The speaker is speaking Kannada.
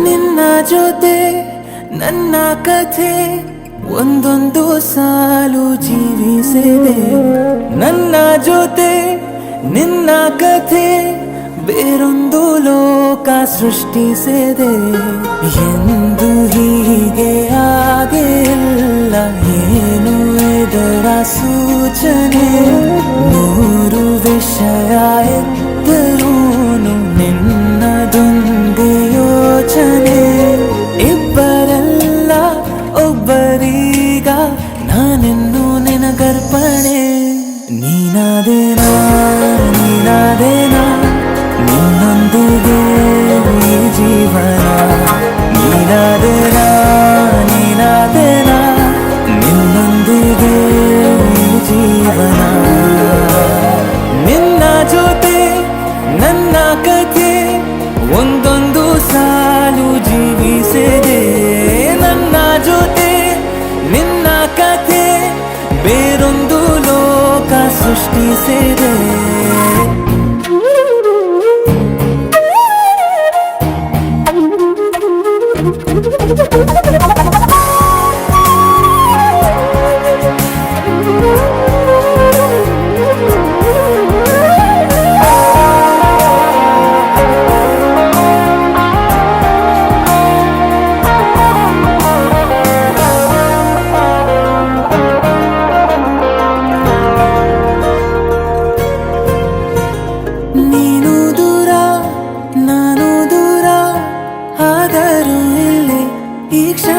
ನಿನ್ನ ಜೊತೆ ನನ್ನ ಕಥೆ ಒಂದೊಂದು ಸಾಲು ಜೀವಿಸಿದೆ. ನನ್ನ ಜೊತೆ ನಿನ್ನ ಕಥೆ ಬೇರೊಂದು ಲೋಕ ಸೃಷ್ಟಿಸಿದೆ. ಎಂದು ಹೀಗೆ ಆಗಿಲ್ಲ, ಏನು ಇದರ ಸೂಚನೆ? ನೂರು ವಿಷಯ ಇದ್ದರೂನು ನಿನ್ನದೊಂದೇ ಯೋಚನೆ. ಇಬ್ಬರಲ್ಲ ಒಬ್ಬರೀಗ, ನಾನಿನ್ನು ನಿನಗರ್ಪಣೆ. ನೀನಾದೇನಾ ನೀನಾದೇನಾ ನಿನ್ನೊಂದಿಗೆ ಈ ಜೀವನ. ನೀನಾದೇನಾ ನೀನಾದೇನಾ ನಿನ್ನೊಂದಿಗೆ ಈ ಜೀವನ. ನಿನ್ನ ಜೊತೆ ನನ್ನ ಕಥೆ ಒಂದೊಂದು ಸಾಲು ಜೀವಿಸಿದೆ. ನನ್ನ ಜೊತೆ ನಿನ್ನ ಕಥೆ ಬೇರೊಂದು ಲೋಕ ಸೃಷ್ಟಿಸಿದೆ. ನೀನು ದೂರ ನಾನು ದೂರ, ಆದರೂ ಇಲ್ಲಿ ಈ ಕ್ಷಣ